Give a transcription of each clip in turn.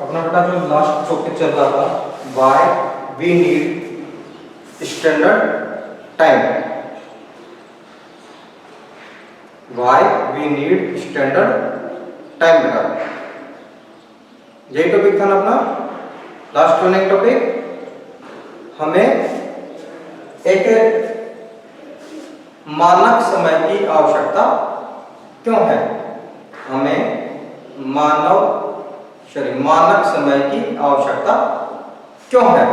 अपना बेटा जो लास्ट टॉपिक चल रहा था, why we need standard time, why we need standard time बेटा, यही टॉपिक था ना अपना लास्ट रनिंग टॉपिक। हमें एक मानक समय की आवश्यकता क्यों है, हमें मानक समय की आवश्यकता क्यों है।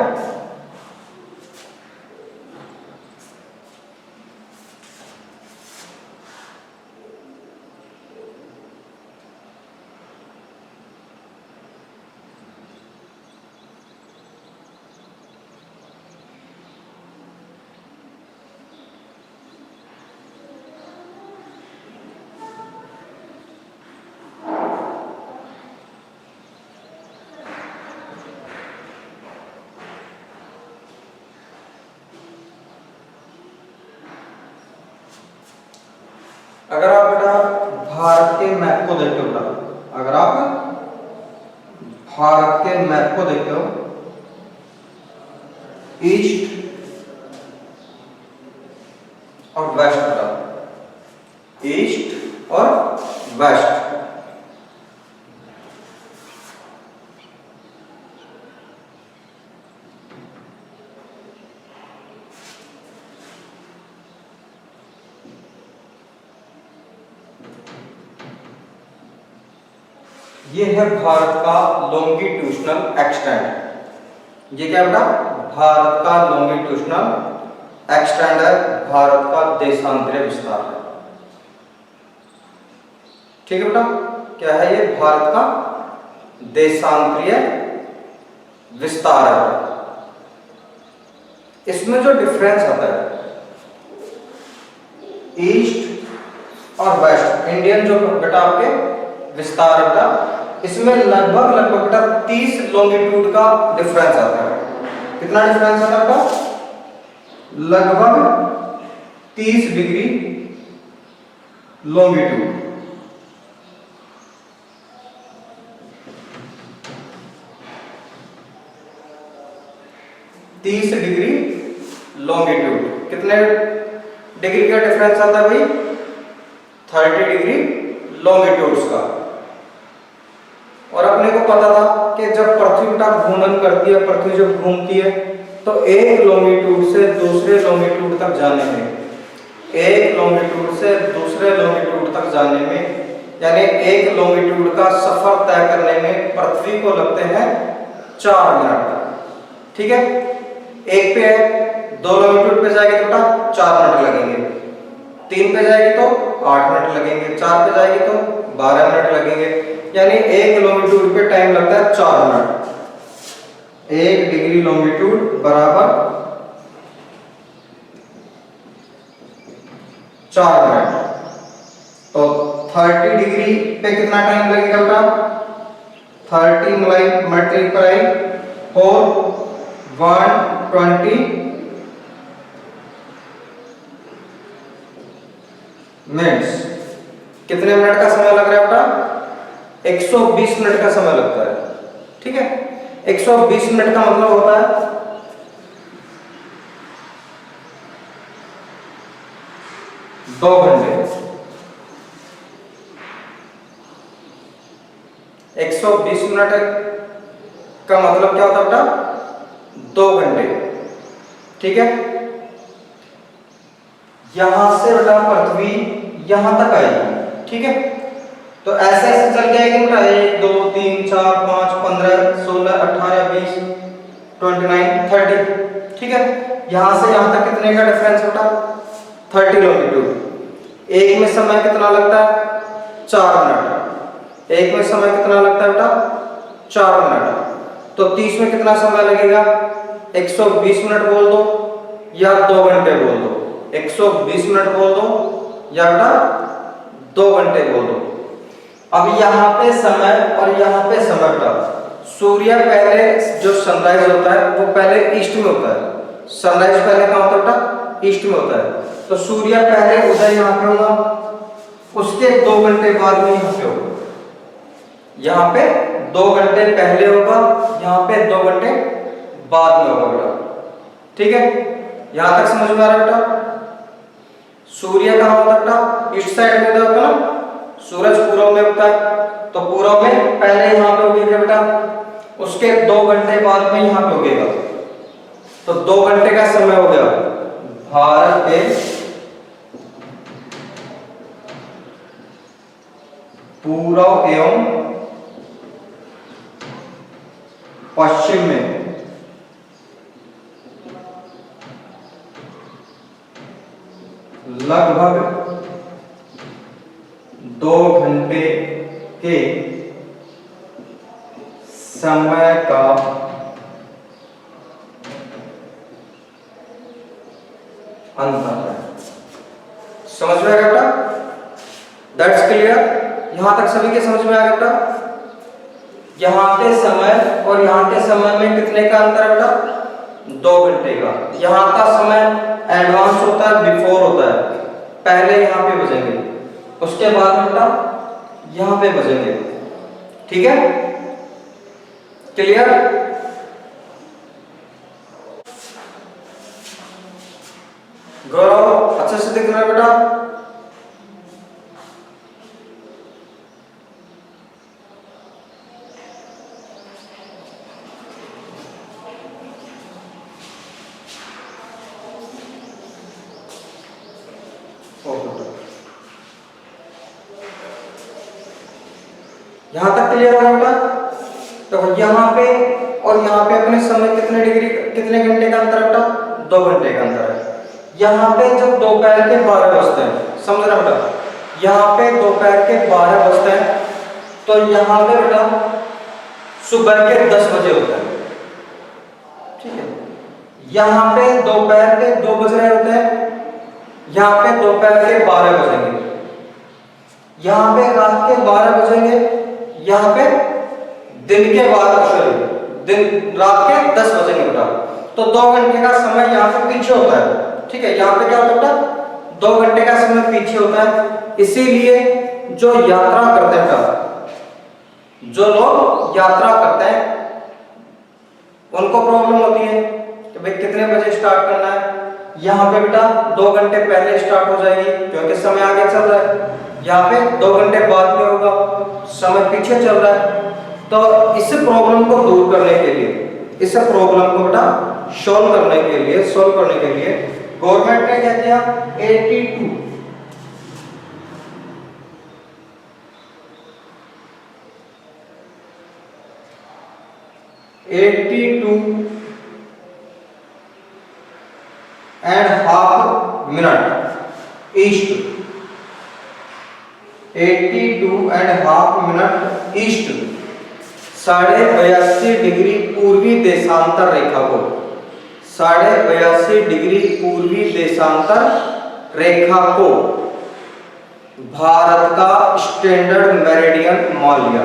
अगर आप बेटा भारत के मैप को देखते हो बेटा, अगर आप भारत के मैप को देखते हो, ईस्ट और वेस्ट बेटा, ईस्ट और वेस्ट, ये है भारत का लॉन्गिट्यूशनल एक्सटेंड। ये क्या बेटा, भारत का लॉन्गिट्यूशनल एक्सटेंड है, भारत का देशांतरीय विस्तार है। ठीक है बेटा, क्या है ये, भारत का देशांतरीय विस्तार है। इसमें जो डिफरेंस आता है ईस्ट और वेस्ट इंडियन जो बेटा आपके विस्तार बेटा, इसमें लगभग बेटा 30 लॉन्गिट्यूड का डिफरेंस आता है। कितना डिफरेंस आता है बेटा, लगभग 30 डिग्री लॉन्गिट्यूड। कितने डिग्री का डिफरेंस आता है भाई, 30 डिग्री लॉन्गिट्यूड्स का। और अपने को पता था कि जब पृथ्वी बेटा घूर्णन करती है, पृथ्वी जब घूमती है, तो एक लॉन्गिट्यूड से दूसरे लॉन्गिट्यूड तक जाने में, एक लॉन्गिट्यूड से दूसरे लॉन्गिट्यूड तक जाने में, यानी एक लॉन्गिट्यूड का सफर तय करने में पृथ्वी को लगते हैं 4 मिनट। ठीक है, एक पे है, 2 लॉन्गिट्यूड पे जाएगी तो बेटा 4 मिनट लगेंगे, 3 पे जाएगी तो 8 मिनट लगेंगे, 4 पे जाएगी तो 12 मिनट लगेंगे, यानी एक लॉन्गिट्यूड पे टाइम लगता है 4 मिनट। 1 डिग्री लॉन्गिट्यूड बराबर 4 मिनट। तो 30 डिग्री पे कितना टाइम लगेगा बेटा, 30 मल्टीप्लाई 4 120 मिनट्स। कितने मिनट का समय लग रहा है बेटा, 120 मिनट का समय लगता है। ठीक है, 120 मिनट का मतलब होता है 2 घंटे। 120 मिनट का मतलब क्या होता है बेटा, 2 घंटे। ठीक है, यहां से बेटा पृथ्वी यहां तक आएगी। ठीक है, तो ऐसे ऐसे चल जाएगी बेटा, 1 2 3 4 5 15 16 18 20 29 30। ठीक है, यहां से यहां तक कितने का डिफरेंस बेटा, 30 लॉन्गिट्यूड। एक में समय कितना लगता है, 4 मिनट। एक में समय कितना लगता है बेटा, 4 मिनट। तो 30 में कितना समय लगेगा, 120 मिनट बोल दो या 2 घंटे बोल दो, 120 मिनट बोल दो या बेटा 2 घंटे बोल दो। अब यहाँ पे समय और यहाँ पे समय बेटा, सूर्य पहले जो सनराइज होता है वो पहले ईस्ट में होता है, सनराइज पहले कहाँ होता है बेटा, ईस्ट में होता है। तो सूर्य पहले उदय यहाँ पे होगा, उसके 2 घंटे बाद में यहाँ पे होगा, यहाँ पे 2 घंटे पहले होगा, यहाँ पे 2 घंटे बाद में होगा बेटा। ठीक है, यहां तक समझ में आ रहा है बेटा? सूर्य कहाँ होता है बेटा? ईस्ट साइड में होता है ना, सूरज पूर्व में उगता है, तो पूर्व में पहले यहाँ पे उगेगा बेटा, उसके 2 घंटे बाद में यहाँ पे उगेगा, तो 2 घंटे का समय हो गया भारत के पूर्व एवं पश्चिम में लगभग 2 घंटे के समय का अंतर है। समझ में आया बेटा? That's clear? यहां तक सभी के समझ में आ गया बेटा? यहाँ के समय और यहाँ के समय में कितने का अंतर है बेटा? 2 घंटे का। यहाँ का समय एडवांस होता है, बिफोर होता है, पहले यहाँ पे बजेंगे, उसके बाद बेटा यहाँ पे बजेंगे। ठीक है, क्लियर? गौरव अच्छे से दिख रहा है बेटा? यहां तक क्लियर है बेटा? तो यहाँ पे और यहाँ पे अपने समय कितने डिग्री, कितने घंटे का अंतर है बेटा? 2 घंटे का अंतर है। यहाँ पे जब दोपहर के 12 बजते हैं, समझ रहा बेटा? यहाँ पे दोपहर के 12 बजते हैं, तो यहाँ पे बेटा सुबह के 10 बजे होता है। ठीक है, यहाँ पे दोपहर के 2 बज रहे होते हैं, यहाँ पे दोपहर के 12 बजेंगे, यहाँ पे रात के 12 बजेंगे, यहाँ पे दिन के 12 रात के 10 बजेंगे बेटा। तो 2 घंटे का समय यहाँ पे पीछे होता है। ठीक है, यहाँ पे क्या होता है बेटा? 2 घंटे का समय पीछे होता है। इसीलिए जो यात्रा करते हैं बेटा, जो लोग यात्रा करते हैं उनको प्रॉब्लम होती है कि भाई कितने बजे स्टार्ट करना है। यहाँ पे बेटा 2 घंटे पहले स्टार्ट हो जाएगी क्योंकि समय आगे चल रहा है, यहाँ पे 2 घंटे बाद में होगा, समय पीछे चल रहा है। तो इस प्रॉब्लम को दूर करने के लिए, इस प्रॉब्लम को बेटा सॉल्व करने के लिए गवर्नमेंट ने क्या किया? 82.5 minute east, 82.5 minute east, 82.5 degree पूर्वी देशांतर रेखा को, 82.5 डिग्री पूर्वी देशांतर रेखा को भारत का स्टैंडर्ड मेरिडियन मान लिया।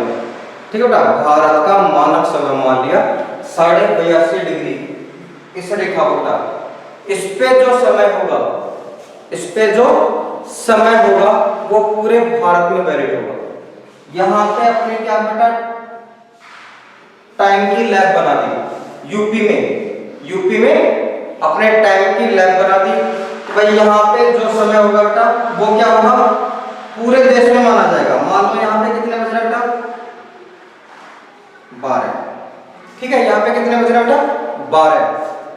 ठीक है बेटा, भारत का मानक समय मान लिया 82.5 डिग्री इस रेखा को बेटा। इस पे जो समय होगा वो पूरे भारत में वैलिड होगा। यहाँ पे अपने क्या बेटा टाइम की लैब बना दी यूपी में अपने टाइम की लैब बना दी। तो भाई यहाँ पे जो समय होगा बेटा वो क्या होगा? पूरे देश में माना जाएगा। मान लो यहाँ पे कितने बज रहे बेटा? 12। ठीक है, यहाँ पे कितने बज रहे बेटा? 12।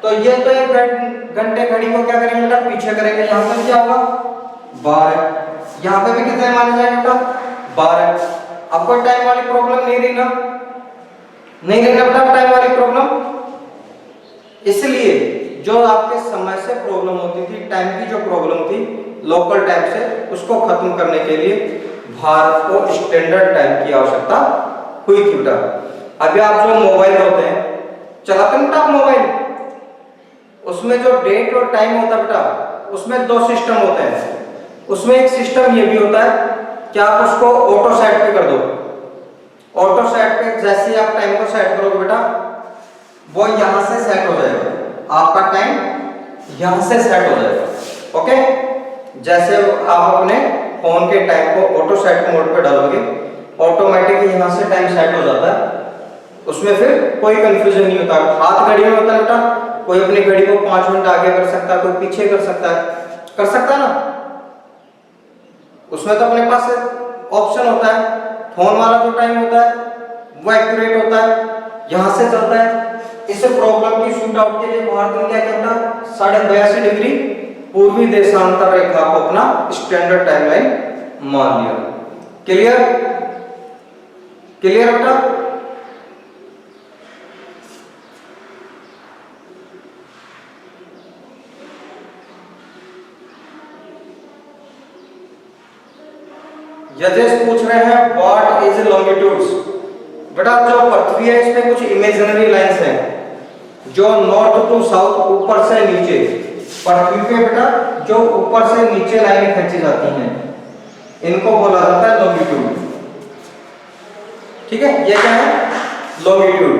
तो ये तो 1 घंटे घड़ी को क्या करेंगे बेटा? पीछे करेंगे। यहाँ पे क्या होगा? 12। यहाँ पे भी कितने माने जाएंगे बेटा? 12। अब कोई टाइम वाली प्रॉब्लम नहीं रही ना बेटा, टाइम वाली प्रॉब्लम। इसलिए जो आपके समय से प्रॉब्लम होती थी, टाइम की जो प्रॉब्लम थी लोकल टाइम से, उसको खत्म करने के लिए भारत को स्टैंडर्ड टाइम की आवश्यकता हुई थी बेटा। अभी आप जो मोबाइल होते हैं चलाते हैं बेटा मोबाइल, उसमें जो डेट और टाइम होता है बेटा, उसमें 2 सिस्टम होते हैं। उसमें एक सिस्टम ये भी होता है कि आप उसको ऑटो सेट पे कर दो। ऑटो सेट पे जैसे ही आप टाइम को सेट करोगे बेटा, वो यहां से सेट हो जाएगा, आपका टाइम यहां से सेट हो जाएगा। ओके, जैसे आप अपने फोन के टाइम को ऑटो सेट मोड पे डालोगे, ऑटोमेटिक यहां से टाइम सेट हो जाता है। उसमें फिर कोई कंफ्यूजन नहीं होता। हाथ घड़ी में होता है बेटा, कोई अपनी घड़ी को 5 मिनट आगे कर सकता है, कोई पीछे कर सकता है ना। उसमें तो अपने पास ऑप्शन होता है। फोन वाला जो टाइम होता है वो एक्यूरेट होता है, यहां से चलता है। इस प्रॉब्लम की शूट आउट के लिए भारत ने क्या किया था, 82.5 डिग्री पूर्वी देशांतर रेखा को अपना स्टैंडर्ड टाइमलाइन मान लिया। क्लियर क्लियर बेटा। जजेस पूछ रहे हैं व्हाट इज लॉन्गिट्यूड्स। बेटा जो पृथ्वी है इसमें कुछ इमेजिनरी लाइंस हैं जो नॉर्थ टू साउथ, ऊपर से नीचे। पृथ्वी पे बेटा जो ऊपर से नीचे लाइनें खींची जाती हैं इनको बोला जाता है लॉन्गिट्यूड। ठीक है, ये क्या है, लॉन्गिट्यूड।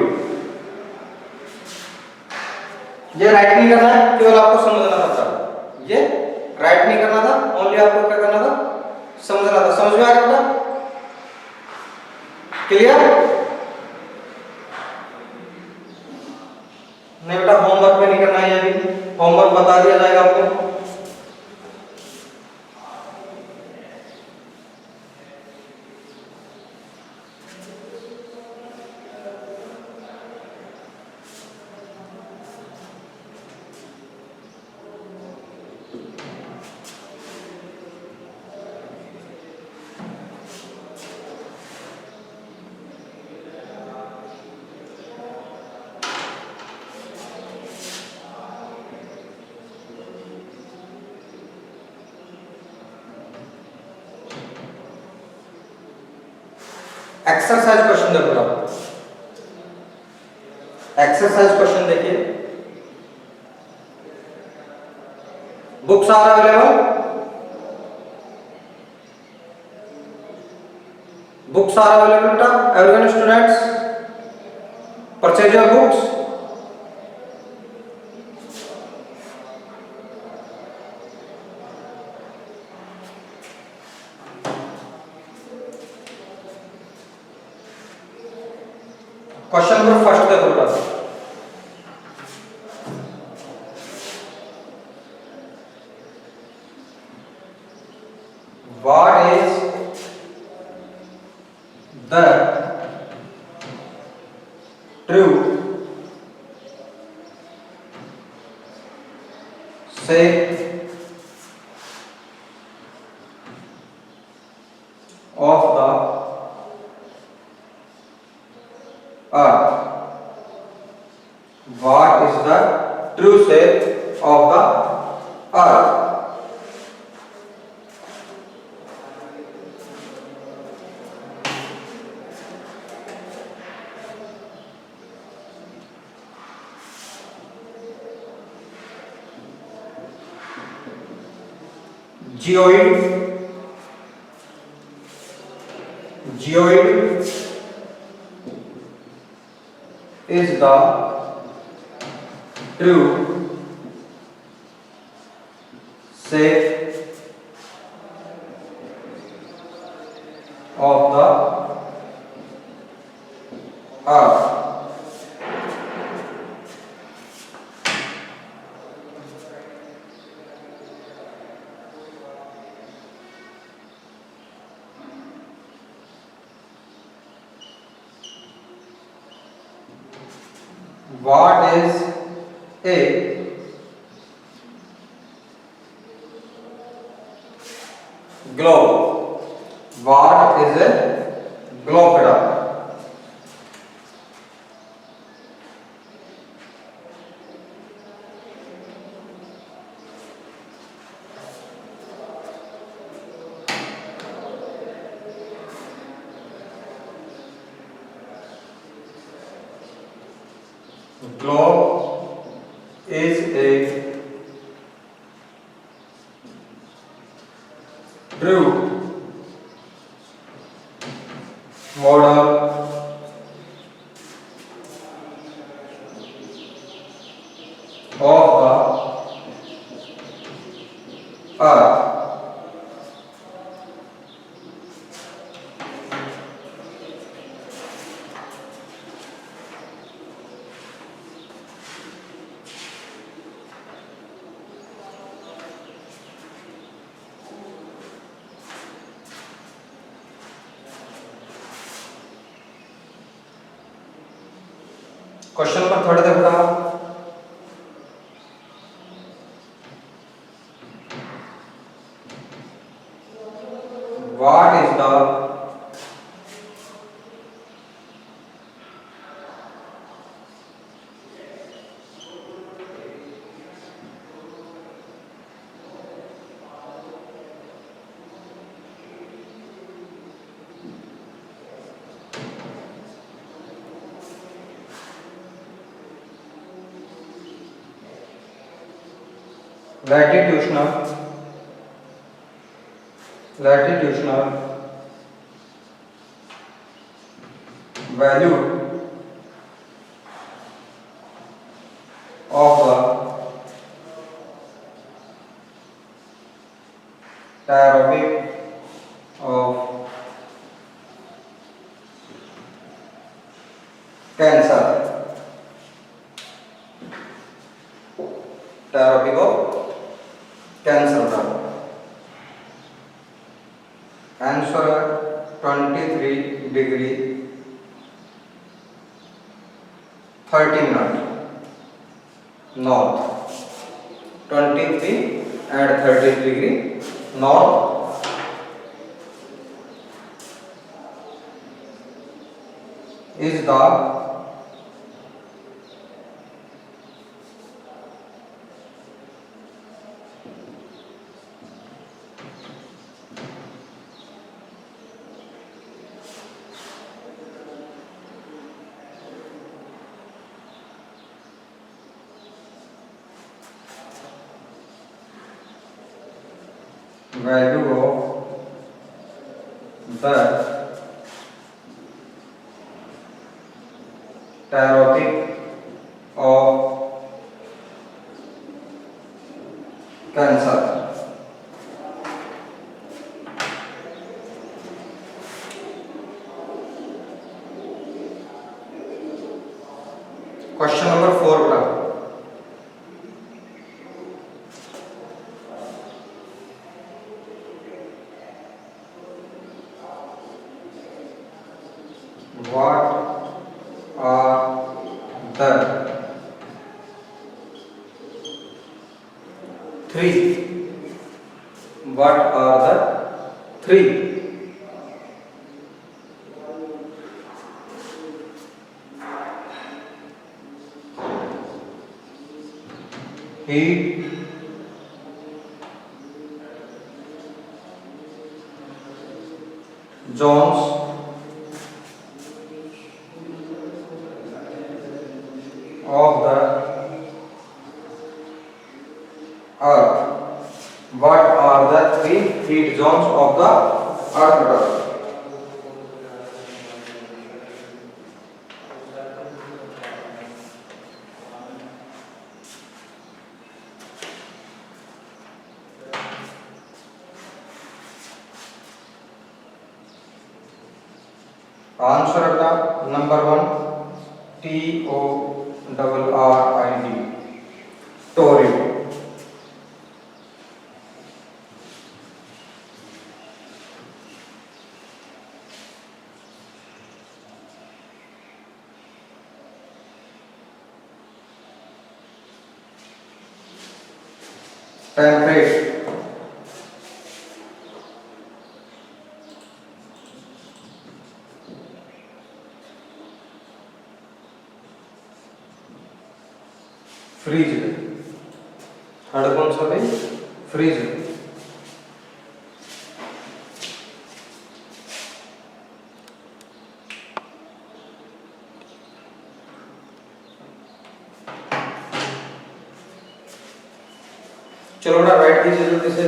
ये राइट नहीं करना है, केवल आपको समझना था। ये राइट नहीं करना था, ओनली आपको क्या करना था, समझना था। समझ में आ गया बेटा? क्लियर? नहीं बेटा, होमवर्क में नहीं करना है, ये भी होमवर्क बता दिया जाएगा आपको। एक्सरसाइज क्वेश्चन देखो, एक्सरसाइज क्वेश्चन देखिए। Books are available, books are available बेटा, everyone students purchase your books. Question number first देखो बेटा, what is the true shape of the earth? What is the true shape of the earth? Geoid, geoid is the true shape of the earth. What is a globe? What is a globe बेटा? Globe is a true model of the earth. Question number 3 देखो बेटा, what is the latitudinal value of the tyrosine of cancer, tyrosine of cancer. Answer 23 degree 30 minutes north, 23 and 30 degree north is the value of the thyroid of cancer. Question number 4 बेटा, what are the three heat zones of the earth? What are the 3 heat zones of the earth? Answer का number 1 TORRID torrid. Temperate frigid third कौन सा भाई freeze. चलो ना right कीजिए जल्दी से।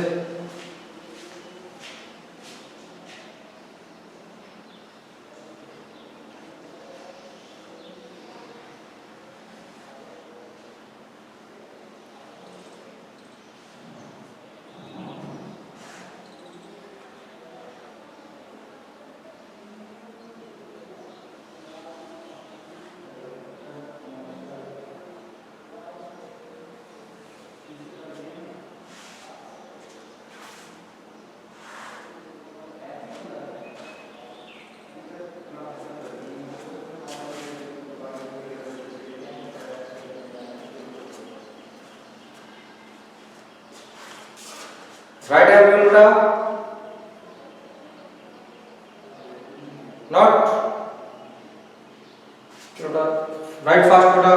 राइट एवरीवन बेटा, नॉट बेटा, राइट फास्ट बेटा।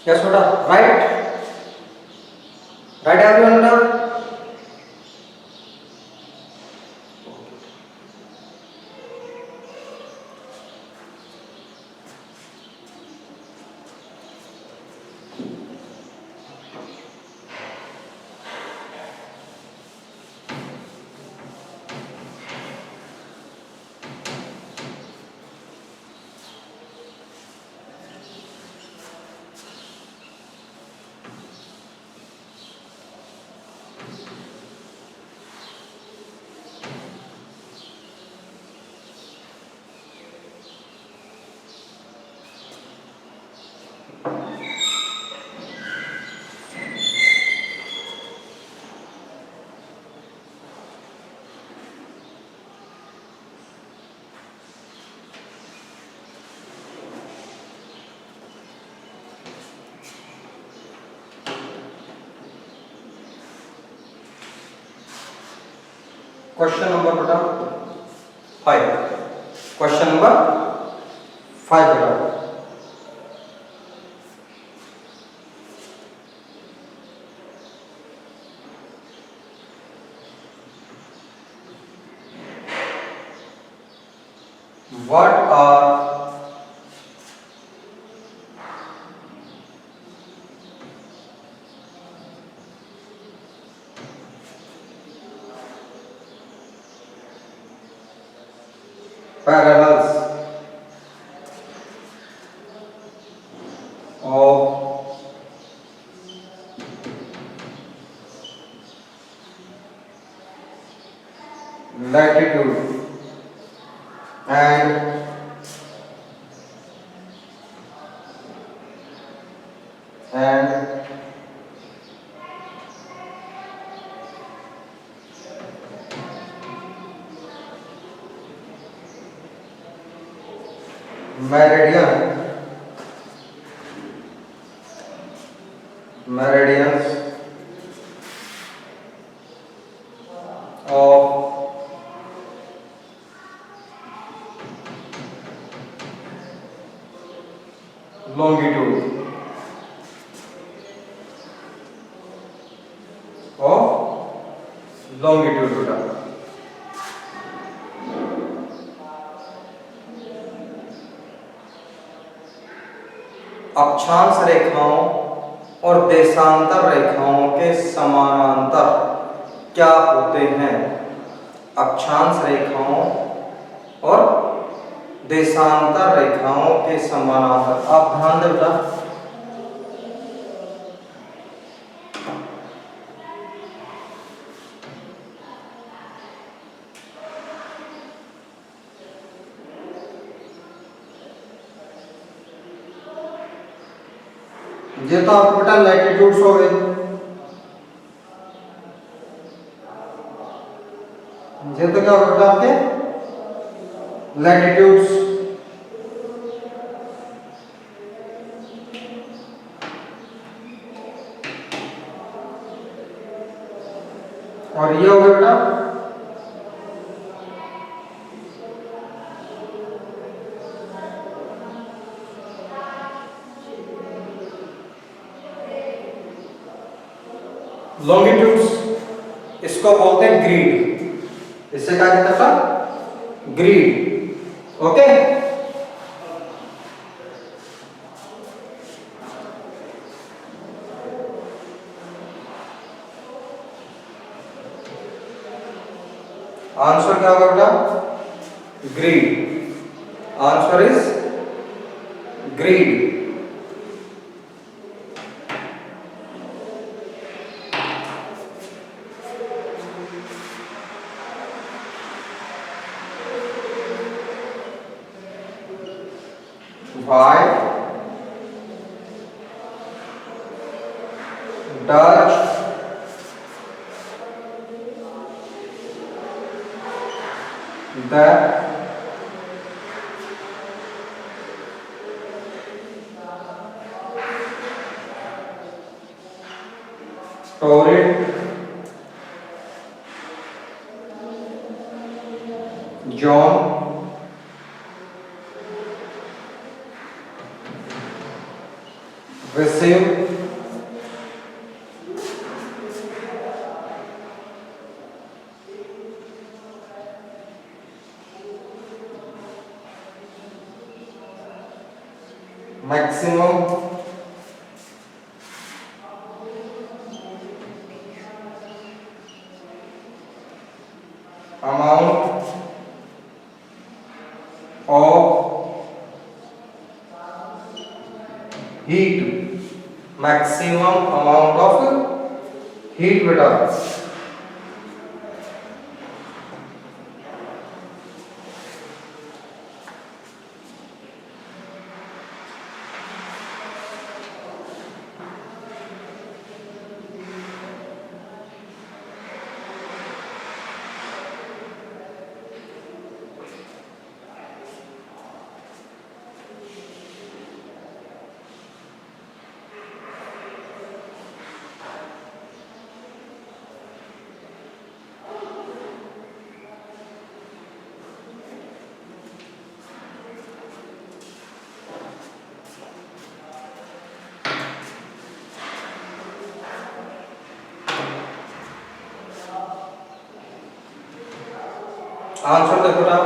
यस बेटा, राइट, राइट एवरीवन बेटा। क्वेश्चन नंबर बेटा 5, क्वेश्चन नंबर 5 बेटा। What are parallels of latitude and meridians of longitude बेटा। अक्षांश रेखाओं और देशांतर रेखाओं के समानांतर क्या होते हैं? अक्षांश रेखाओं और देशांतर रेखाओं के समानांतर, आप ध्यान दें बेटा। ये तो आपको बेटा लैटिट्यूड्स हो गए, ये तो क्या होगा बेटा आपके लैटिट्यूड्स, और ये हो गया बेटा लॉन्गिट्यूड्स, इसको बोलते हैं ग्रीड। इससे क्या कहता था? ग्रीड। ओके, आंसर क्या होगा बेटा? Greed. Answer is greed. Why does the torrid zone receive maximum amount of heat, maximum amount of heat बेटा। आंसर देखो ना,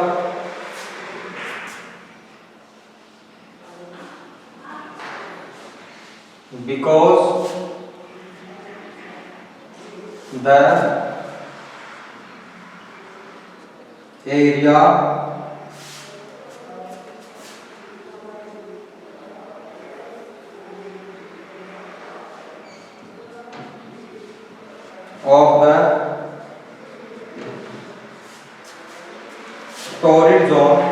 because the area of the torrid zone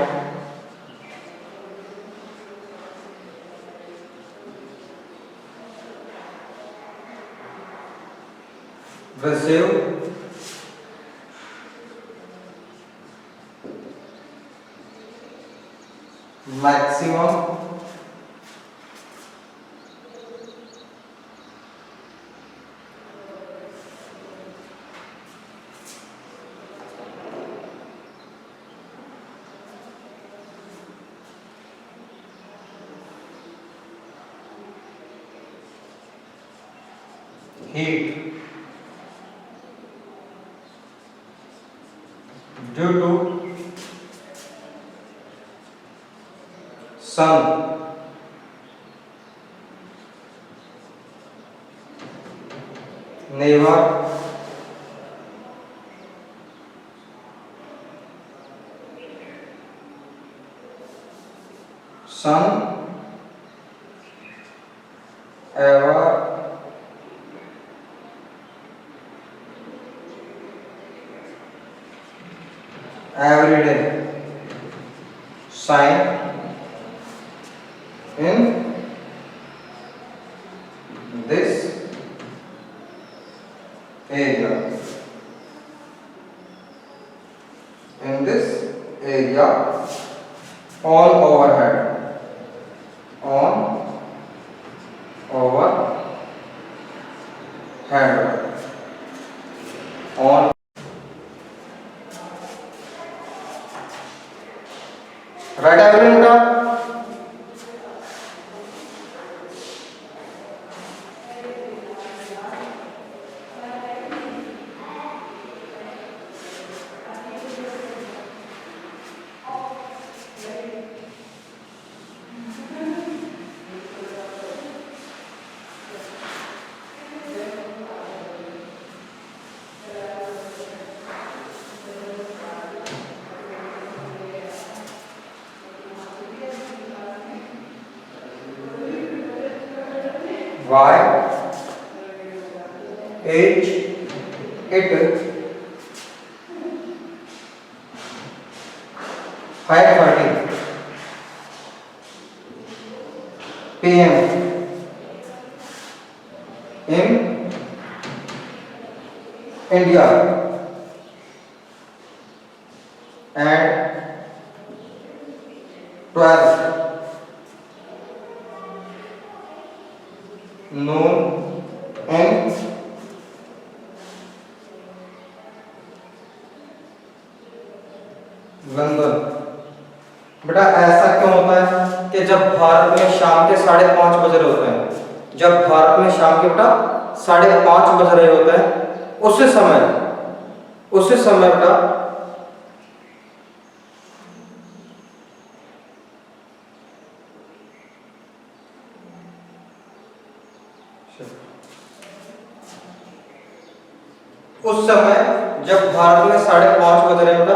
receive maximum heat due to sun never sun ever every day shine in this area, in this area on overhead, on overhead, on right everyone बेटा। Why is it 5:30 p.m. in India and 12 noon in London. बेटा ऐसा क्यों होता है कि जब भारत में शाम के 5:30 बज रहे होते हैं, जब भारत में शाम के बेटा 5:30 बज रहे होते हैं, उसी समय बेटा उस समय जब भारत में 5:30 बज रहे होता,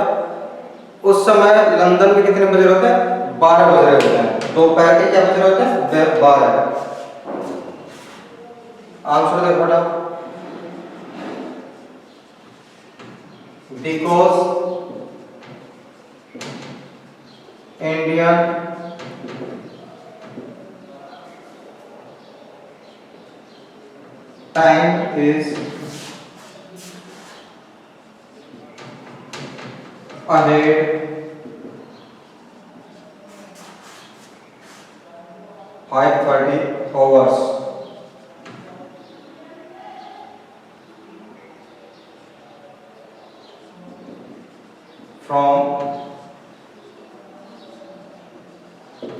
उस समय लंदन में कितने बज रहे होते हैं? 12 बज रहे होते हैं। दोपहर के क्या बज रहे होते हैं? 12। आंसर देखो बेटा, because Indian time is ahead 5:30 hours from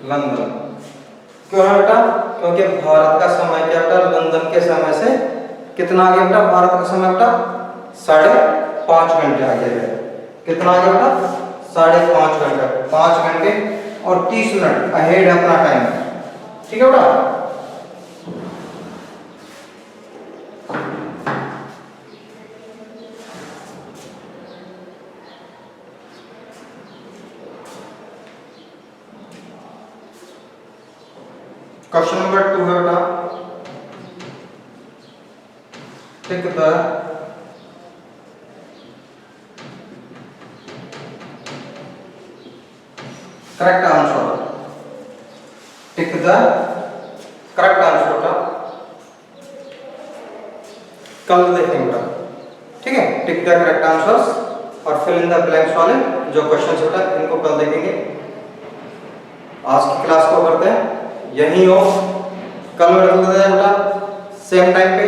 London. क्यों है बेटा? क्योंकि भारत का समय क्या बेटा लंदन के समय से कितना आगे बेटा? भारत का समय बेटा 5.5 घंटे आगे है। कितना आगे बेटा? 5.5 घंटे, 5 घंटे और 30 मिनट अहेड है अपना टाइम। ठीक है बेटा? क्वेश्चन नंबर 2 है बेटा, tick the correct answer. Tick the correct answer बेटा, कल देखेंगे बेटा। ठीक है, टिक द करेक्ट आंसर्स और फिल इन द ब्लैंक्स वाले जो क्वेश्चंस होता है इनको कल देखेंगे। आज की क्लास को करते हैं यही हो, कल मिलते हैं बेटा सेम टाइम पे।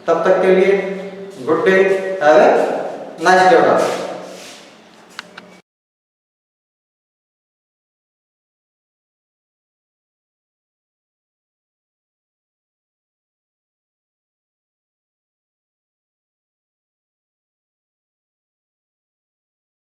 तब तक के लिए good day, have a nice day बेटा।